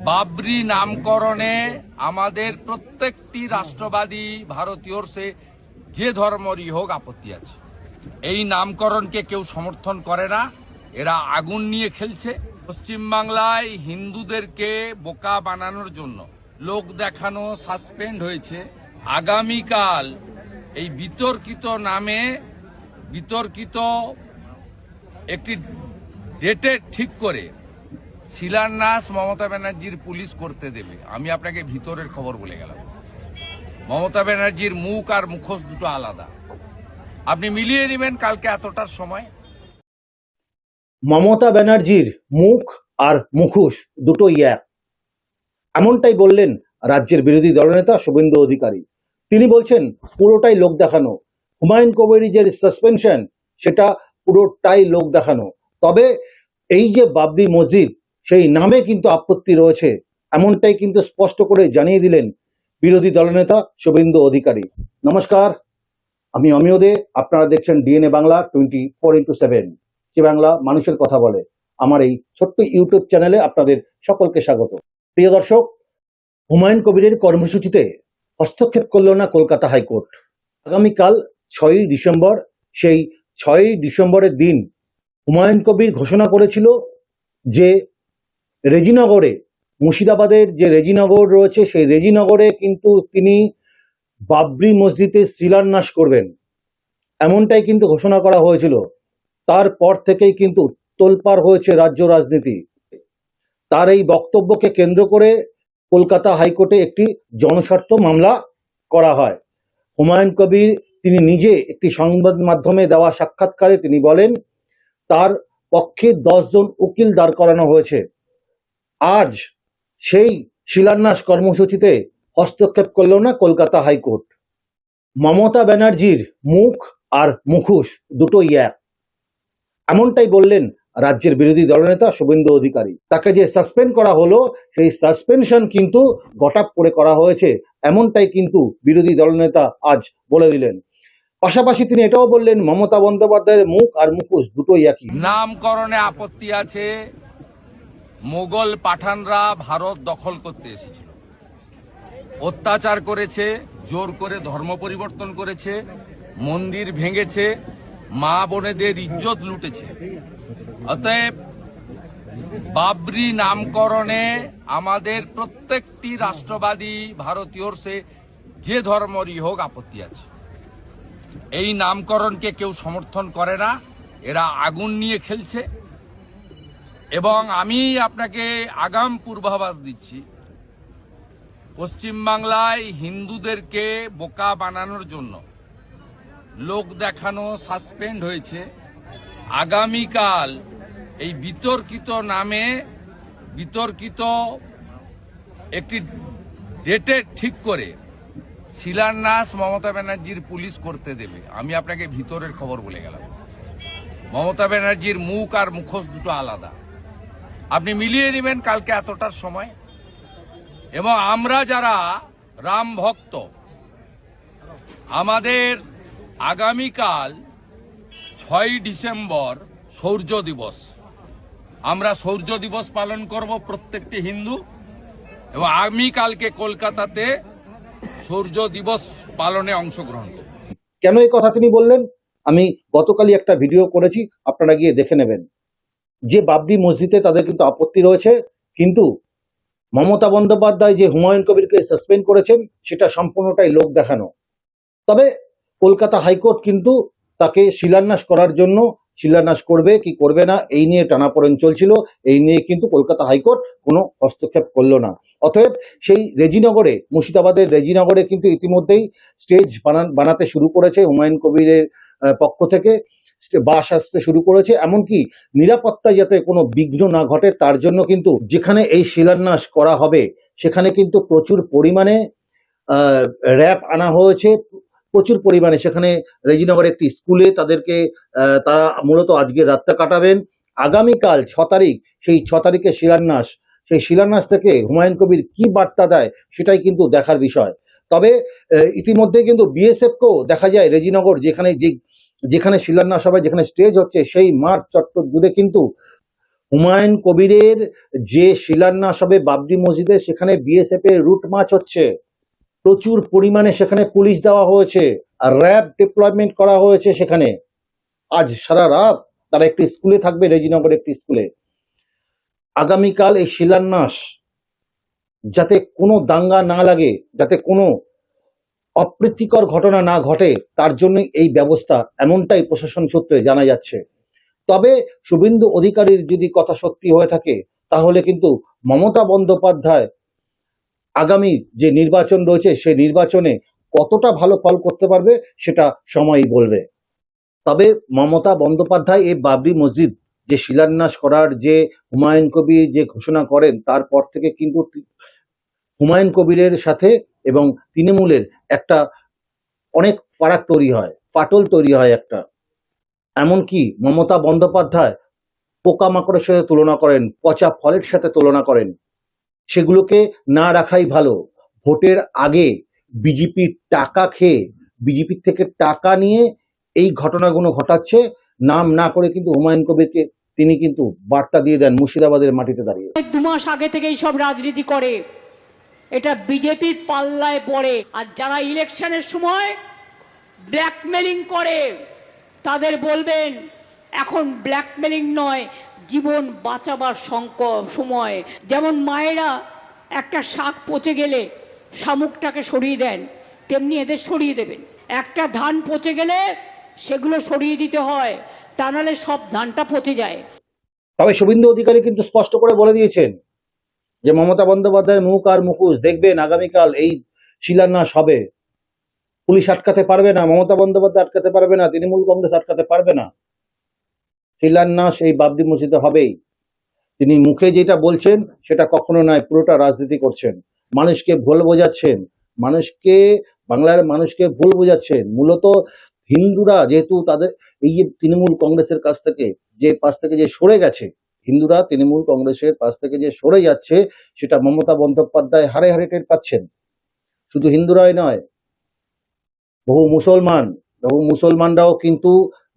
বাবরি নামকরণে আমাদের প্রত্যেকটি রাষ্ট্রবাদী ভারতীয়র সে যে ধর্মরই হোক আপত্তি আছে। এই নামকরণকে কেউ সমর্থন করে না, এরা আগুন নিয়ে খেলছে। পশ্চিমবাংলায় হিন্দুদেরকে বোকা বানানোর জন্য লোক দেখানো সাসপেন্ড হয়েছে। আগামীকাল এই বিতর্কিত নামে বিতর্কিত একটি ডেটে ঠিক করে শিলান্যাস মমতা ব্যানার্জির পুলিশ করতে দেবে। আমি আপনাকে ভিতরের খবর বলে গেলাম, মমতা ব্যানার্জির মুখ আর মুখোশ দুটো আলাদা, আপনি মিলিয়ে নেবেন কালকে এতটার সময়। মমতা ব্যানার্জির মুখ আর মুখোশ দুটোই এক, এমনটাই বললেন রাজ্যের বিরোধী দলনেতা শুভেন্দু অধিকারী। তিনি বলছেন পুরোটাই লোক দেখানো, হুমায়ুন কবিরের যে সাসপেনশন সেটা পুরোটাই লোক দেখানো। তবে এই যে বাবরি মসজিদ সেই নামে কিন্তু আপত্তি রয়েছে, এমনটাই কিন্তু স্পষ্ট করে জানিয়ে দিলেন বিরোধী দলনেতা শুভেন্দু অধিকারী। নমস্কার, আমি অমিয় দে, আপনারা দেখছেন ডিএনএ বাংলা 24x7, যে বাংলা মানুষের কথা বলে। আমার এই ছোট্ট ইউটিউব চ্যানেলে আপনাদের সকলকে স্বাগত। প্রিয় দর্শক, হুমায়ুন কবিরের কর্মসূচিতে হস্তক্ষেপ করল না কলকাতা হাইকোর্ট। আগামীকাল 6ই ডিসেম্বর, সেই 6ই ডিসেম্বরের দিন হুমায়ুন কবির ঘোষণা করেছিল যে রেজিনগরে, মুর্শিদাবাদের যে রেজিনগর রয়েছে সেই রেজিনগরে কিন্তু তিনি বাবরি মসজিদের শিলান্যাস করবেন, এমনটাই কিন্তু ঘোষণা করা হয়েছিল। তারপর থেকেই কিন্তু তোলপাড় হয়েছে রাজ্য রাজনীতি। তার এই বক্তব্যকে কেন্দ্র করে কলকাতা হাইকোর্টে একটি জনস্বার্থ মামলা করা হয়। হুমায়ুন কবির তিনি নিজে একটি সংবাদ মাধ্যমে দেওয়া সাক্ষাৎকারে তিনি বলেন তার পক্ষে 10 জন উকিল দাঁড় করানো হয়েছে। আজ সেই শিলান্যাস কর্মসূচিতে হস্তক্ষেপ করল না কলকাতা হাইকোর্ট। মমতা ব্যানার্জির মুখ আর মুখোশ দুটোই এক, এমনটাই বললেন রাজ্যের বিরোধী দলনেতা শুভেন্দু অধিকারী। তাকে যে সাসপেন্ড করা হলো সেই সাসপেনশন কিন্তু গটাপ করে করা হয়েছে, এমনটাই কিন্তু বিরোধী দলনেতা আজ বলে দিলেন। পাশাপাশি তিনি এটাও বললেন মমতা বন্দ্যোপাধ্যায়ের মুখ আর মুখোশ দুটোই একই। নামকরণে আপত্তি আছে। মোগল পাঠানরা ভারত দখল করতে এসেছিল, অত্যাচার করেছে, জোর করে ধর্ম পরিবর্তন করেছে, মন্দির ভেঙেছে, মা বোনেদের ইজ্জত লুটেছে। অতএব বাবরি নামকরণে আমাদের প্রত্যেকটি রাষ্ট্রবাদী ভারতীয়র সে যে ধর্মরই হোক আপত্তি আছে। এই নামকরণকে কেউ সমর্থন করে না, এরা আগুন নিয়ে খেলছে। এবং আমি আপনাকে আগাম পূর্বাভাস দিচ্ছি, পশ্চিমবাংলায় হিন্দুদেরকে বোকা বানানোর জন্য লোক দেখানো সাসপেন্ড হয়েছে। আগামীকাল এই বিতর্কিত নামে বিতর্কিত একটি ডেটে ঠিক করে শিলান্যাস মমতা ব্যানার্জির পুলিশ করতে দেবে। আমি আপনাকে ভিতরের খবর বলে গেলাম, মমতা ব্যানার্জির মুখ আর মুখোশ দুটো আলাদা, আপনি মিলিয়ে নেবেন কালকে এতটার সময়। এবং আমরা যারা রাম ভক্ত, আমাদের আগামীকাল 6ই ডিসেম্বর শৌর্য দিবস, আমরা শৌর্য দিবস পালন করব প্রত্যেকটি হিন্দু। এবং আমি কালকে কলকাতাতে শৌর্য দিবস পালনে অংশগ্রহণ করব। কেন এই কথা তিনি বললেন আমি গতকালই একটা ভিডিও করেছি, আপনারা গিয়ে দেখে নেবেন। যে বাবরি মসজিদে তাদের কিন্তু আপত্তি রয়েছে, কিন্তু মমতা বন্দ্যোপাধ্যায় যে হুমায়ুন কবিরকে সাসপেন্ড করেছেন সেটা সম্পূর্ণটাই লোক দেখানো। তবে কলকাতা হাইকোর্ট কিন্তু তাকে শিলান্যাস করার জন্য, শিলান্যাস করবে কি করবে না এই নিয়ে টানাপোড়েন চলছিল, এই নিয়ে কিন্তু কলকাতা হাইকোর্ট কোনো হস্তক্ষেপ করলো না। অতএব সেই রেজিনগরে, মুর্শিদাবাদের রেজিনগরে কিন্তু ইতিমধ্যেই স্টেজ বানাতে শুরু করেছে হুমায়ুন কবিরের পক্ষ থেকে, বাস আসতে শুরু করেছে। এমনকি নিরাপত্তায় যাতে কোনো বিঘ্ন না ঘটে তার জন্য কিন্তু যেখানে এই শিলান্যাস করা হবে সেখানে কিন্তু প্রচুর পরিমাণে র্যাব আনা হয়েছে, প্রচুর পরিমাণে। সেখানে রেজিনগর একটি স্কুলে তাদেরকে তারা মূলত আজকে রাতটা কাটাবেন। আগামীকাল 6 তারিখ, সেই 6 তারিখে শিলান্যাস, সেই শিলান্যাস থেকে হুমায়ুন কবির কি বার্তা দেয় সেটাই কিন্তু দেখার বিষয়। তবে ইতিমধ্যে কিন্তু বিএসএফকেও দেখা যায় রেজিনগর যেখানে শিলান্যাস হবে, যেখানে স্টেজ হচ্ছে সেই মাঠ চত্বর জুড়ে কিন্তু হুমায়ুন কবিরের যে শিলান্যাস হবে বাবরি মসজিদে, সেখানে বিএসএফ এর রুট মার্চ হচ্ছে, প্রচুর পরিমাণে সেখানে পুলিশ দেওয়া হয়েছে, আর র্যাব ডিপ্লয়মেন্ট করা হয়েছে সেখানে। আজ সারা রাত তারা একটি স্কুলে থাকবে, রেজিনগর একটি স্কুলে। আগামীকাল এই শিলান্যাস যাতে কোনো দাঙ্গা না লাগে, যাতে কোনো অপ্রীতিকর ঘটনা না ঘটে, তার জন্য এই ব্যবস্থা, এমনটাই প্রশাসন সূত্রে জানা যাচ্ছে। তবে শুভেন্দু অধিকারীর যদি কথা সত্যি হয়ে থাকে, তাহলে কিন্তু মমতা বন্দ্যোপাধ্যায় আগামী যে নির্বাচন রয়েছে সেই নির্বাচনে কতটা ভালো ফল করতে পারবে সেটা সময়ই বলবে। তবে মমতা বন্দ্যোপাধ্যায় এই বাবরি মসজিদ যে শিলান্যাস করার যে হুমায়ুন কবির যে ঘোষণা করেন, তারপর থেকে কিন্তু হুমায়ুন কবিরের সাথে এবং তৃণমূলের একটা অনেক ফারাক তৈরি হয়, ফাটল তৈরি হয় একটা। এমনকি মমতা বন্দ্যোপাধ্যায় পোকামাকড়ের সাথে তুলনা করেন, পচা ফলের সাথে তুলনা করেন। সেগুলোকে না রাখাই ভালো। ভোটের আগে বিজেপির টাকা খেয়ে, বিজেপির থেকে টাকা নিয়ে এই ঘটনাগুলো ঘটাচ্ছে, নাম না করে কিন্তু হুমায়ুন কবিরকে তিনি কিন্তু বার্তা দিয়ে দেন মুর্শিদাবাদের মাটিতে দাঁড়িয়ে। 2 মাস আগে থেকেই সব রাজনীতি করে, এটা বিজেপির পাল্লায় পড়ে। আর যারা ইলেকশনের সময় ব্ল্যাকমেলিং করে, তাদের বলবেন এখন ব্ল্যাকমেলিং নয়, জীবন বাঁচাবার সময়। যেমন মায়েরা একটা শাক পচে গেলে শামুকটাকে সরিয়ে দেন, তেমনি এদের সরিয়ে দেবেন। একটা ধান পচে গেলে সেগুলো সরিয়ে দিতে হয়, তা নাহলে সব ধানটা পচে যায়। তবে শুভেন্দু অধিকারী কিন্তু স্পষ্ট করে বলে দিয়েছেন যে মমতা বন্দ্যোপাধ্যায়ের মুখ আর মুখোশ দেখবেন আগামীকাল এই শিলান্যাস হবে। পুলিশ আটকাতে পারবে না, মমতা বন্দ্যোপাধ্যায় আটকাতে পারবে না, তৃণমূল কংগ্রেস আটকাতে পারবে না। শিলান্যাস এই বাবরি মসজিদে হবেই। তিনি মুখে যেটা বলছেন সেটা কখনো নয়, পুরোটা রাজনীতি করছেন, মানুষকে ভুল বোঝাচ্ছেন, মানুষকে, বাংলার মানুষকে ভুল বোঝাচ্ছেন। মূলত হিন্দুরা যেহেতু তাদের এই যে তৃণমূল কংগ্রেসের কাছ থেকে যে সরে গেছে, হিন্দুরা তৃণমূল কংগ্রেসের পাশ থেকে যে সরে যাচ্ছে, সেটা মমতা বন্দ্যোপাধ্যায় হাড়ে হাড়ে টের পাচ্ছেন। শুধু হিন্দুরাই নয়, বহু মুসলমানরাও কিন্তু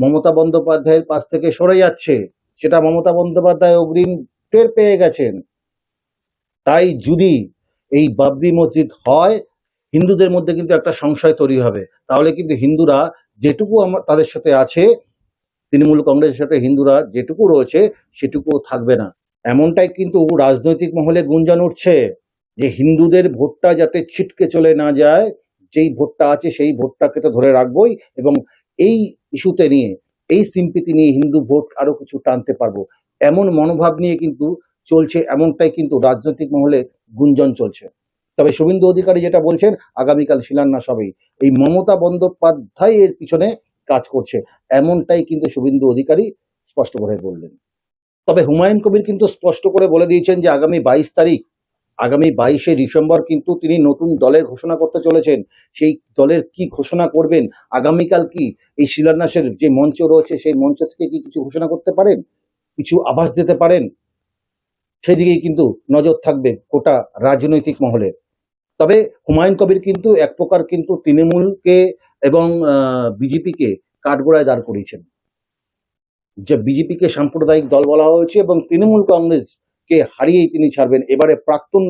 মমতা বন্দ্যোপাধ্যায়ের পাশ থেকে সরে যাচ্ছে, সেটা মমতা বন্দ্যোপাধ্যায় অগ্রিম টের পেয়ে গেছেন। তাই যদি এই বাবরি মসজিদ হয়, হিন্দুদের মধ্যে কিন্তু একটা সংশয় তৈরি হবে। তাহলে কিন্তু হিন্দুরা যেটুকু তাদের সাথে আছে, তৃণমূল কংগ্রেসের সাথে হিন্দুরা যেটুকু রয়েছে সেটুকু থাকবে না। এমনটাই কিন্তু রাজনৈতিক মহলে গুঞ্জন উঠছে যে হিন্দুদের ভোটটা যাতে ছিটকে চলে না যায়, যেই ভোটটা আছে সেই ভোটটাকে তো ধরে রাখবোই, এবং এই ইস্যুতে নিয়ে, এই সিম্পিতি নিয়ে হিন্দু ভোট আরো কিছু টানতে পারবো, এমন মনোভাব নিয়ে কিন্তু চলছে। এমনটাই কিন্তু রাজনৈতিক মহলে গুঞ্জন চলছে। তবে শুভেন্দু অধিকারী যেটা বলছেন, আগামীকাল শিলান্যাস হবেই, এই মমতা বন্দ্যোপাধ্যায় এর পিছনে কাজ করছে, এমনটাই কিন্তু শুভেন্দু অধিকারী স্পষ্ট করে বললেন। তবে হুমায়ুন কবির কিন্তু স্পষ্ট করে বলে দিয়েছেন যে আগামী 22শে ডিসেম্বর কিন্তু তিনি নতুন দলের ঘোষণা করতে চলেছেন। সেই দলের কি ঘোষণা করবেন, আগামীকাল কি এই শিলান্যাসের যে মঞ্চ রয়েছে সেই মঞ্চ থেকে কি কিছু ঘোষণা করতে পারেন, কিছু আভাস দিতে পারেন, সেদিকেই কিন্তু নজর থাকবে গোটা রাজনৈতিক মহলে। তবে হুমায়ুন কবির কিন্তু এক প্রকার কিন্তু তৃণমূলকে এবং বিজেপিকে কাঠগড়ায় দাঁড় করিয়েছেন। যে বিজেপিকে সাম্প্রদায়িক দল বলা হয়েছে এবং তৃণমূল কংগ্রেসকে হারিয়েই তিনি ছাড়বেন, এবারে প্রাক্তন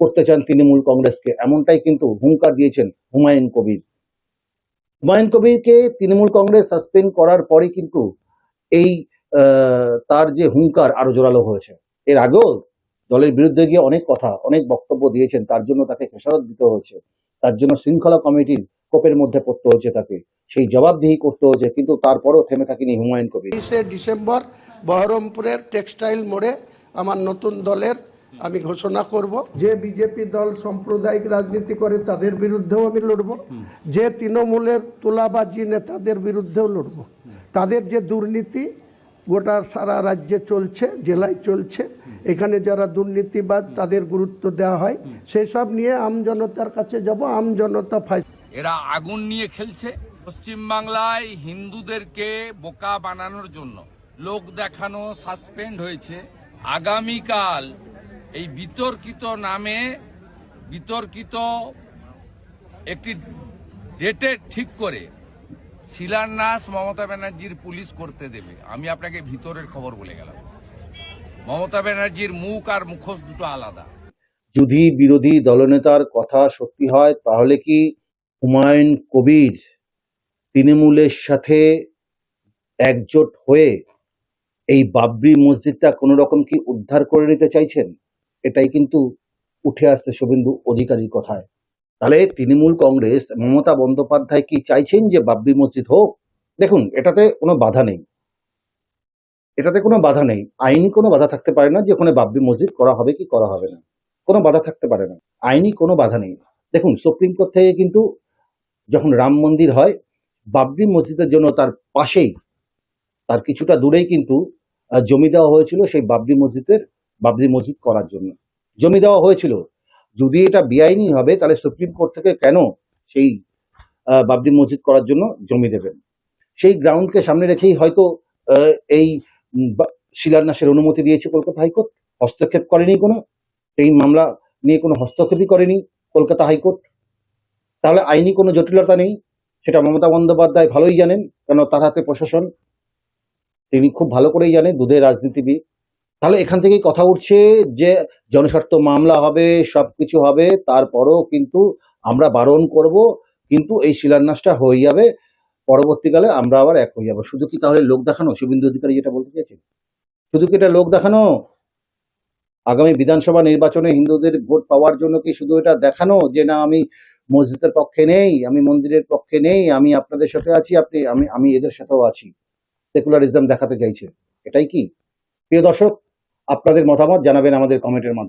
করতে চান তৃণমূল কংগ্রেসকে, এমনটাই কিন্তু হুঙ্কার দিয়েছেন হুমায়ুন কবির। হুমায়ুন কবিরকে তৃণমূল কংগ্রেস সাসপেন্ড করার পরে কিন্তু এই তার যে হুঙ্কার আরো জোরালো হয়েছে। এর আগেও দলের বিরুদ্ধে গিয়ে অনেক কথা, অনেক বক্তব্য দিয়েছেন, তার জন্য তাকে খেসারত দিতে হয়েছে, তার জন্য শৃঙ্খলা কমিটির কোপের মধ্যে পড়তে হয়েছে, তাকে সেই জবাবদিহি করতে হয়েছে, কিন্তু তারপরেও থেমে থাকেনি হুমায়ুন কবির। 23শে ডিসেম্বর বহরমপুরের টেক্সটাইল মোড়ে আমার নতুন দলের আমি ঘোষণা করব। যে বিজেপি দল সাম্প্রদায়িক রাজনীতি করে তাদের বিরুদ্ধেও আমি লড়ব, যে তৃণমূলের তোলাবাজি নেতাদের বিরুদ্ধেও লড়ব। তাদের যে দুর্নীতি গোটা সারা রাজ্যে চলছে, জেলায় চলছে, এখানে যারা দুর্নীতিবাদ তাদের গুরুত্ব দেওয়া হয়, সেই সব নিয়ে আমজনতার কাছে যাব, আমজনতা এরা আগুন নিয়ে খেলছে। পশ্চিমবাংলায় হিন্দুদেরকে বোকা বানানোর জন্য লোক দেখানো সাসপেন্ড হয়েছে। আগামীকাল এই বিতর্কিত নামে বিতর্কিত একটি ডেটে ঠিক করে শিলান্যাস মমতা ব্যানার্জির পুলিশ করতে দেবে। আমি আপনাকে ভিতরের খবর বলে গেলাম। মমতা ব্যানার্জির মুখ আর মুখোশ দুটো আলাদা। যদি বিরোধী দলনেতার কথা সত্যি হয় তাহলে কি হুমায়ুন কবির তৃণমূলের সাথে একজোট হয়ে এই বাবরি মসজিদটা কোনো রকম কি উদ্ধার করে নিতে চাইছেন? এটাই কিন্তু উঠে আসছে শুভেন্দু অধিকারীর কথায়। তাহলে তৃণমূল কংগ্রেস মমতা বন্দ্যোপাধ্যায় কি চাইছেন যে বাবরি মসজিদ হোক? দেখুন, এটাতে কোনো বাধা নেই, এটাতে কোনো বাধা নেই, আইনি কোনো বাধা থাকতে পারে না যে ওখানে বাবরি মসজিদ করা হবে কি করা হবে না, কোনো বাধা থাকতে পারে না, আইনি কোনো বাধা নেই। দেখুন, সুপ্রিম কোর্ট থেকে কিন্তু যখন রাম মন্দির হয়, বাবরি মসজিদের জন্য তার পাশেই, তার কিছুটা দূরেই কিন্তু জমি দেওয়া হয়েছিল সেই বাবরি মসজিদ করার জন্য জমি দেওয়া হয়েছিল। যদি এটা বেআইনি হবে তাহলে সুপ্রিম কোর্ট থেকে কেন সেই বাবরি মসজিদ করার জন্য জমি দেবেন? সেই গ্রাউন্ডকে সামনে রেখেই হয়তো এই শিলান্যাসের অনুমতি দিয়েছে কলকাতা হাইকোর্ট, হস্তক্ষেপ করেনি কোনো, এই মামলা নিয়ে কোনো হস্তক্ষেপই করেনি কলকাতা হাইকোর্ট। তাহলে আইনি কোনো জটিলতা নেই, সেটা মমতা বন্দ্যোপাধ্যায় ভালোই জানেন, কেন তার হাতে প্রশাসন, তিনি খুব ভালো করেই জানেন, দুধের রাজনীতিবিদ। তাহলে এখান থেকেই কথা উঠছে যে জনস্বার্থ মামলা হবে, সবকিছু হবে, তারপরও কিন্তু আমরা বারণ করব, কিন্তু এই শিলান্যাসটা হয়ে যাবে, পরবর্তীকালে আমরা আবার এক হয়ে যাবো। শুধু কি তাহলে লোক দেখানো? শুভেন্দু অধিকারী যেটা বলতে চাইছেন, শুধু কি এটা লোক দেখানো? আগামী বিধানসভা নির্বাচনে হিন্দুদের ভোট পাওয়ার জন্য কি শুধু এটা দেখানো যে না আমি মসজিদের পক্ষে নেই, আমি মন্দিরের পক্ষে নেই, আমি আপনাদের সাথে আছি, আমি এদের সাথেও আছি, সেকুলারিজম দেখাতে চাইছে, এটাই কি? প্রিয় দর্শক, আপনাদের মতামত জানাবেন আমাদের কমেন্টের মাধ্যমে।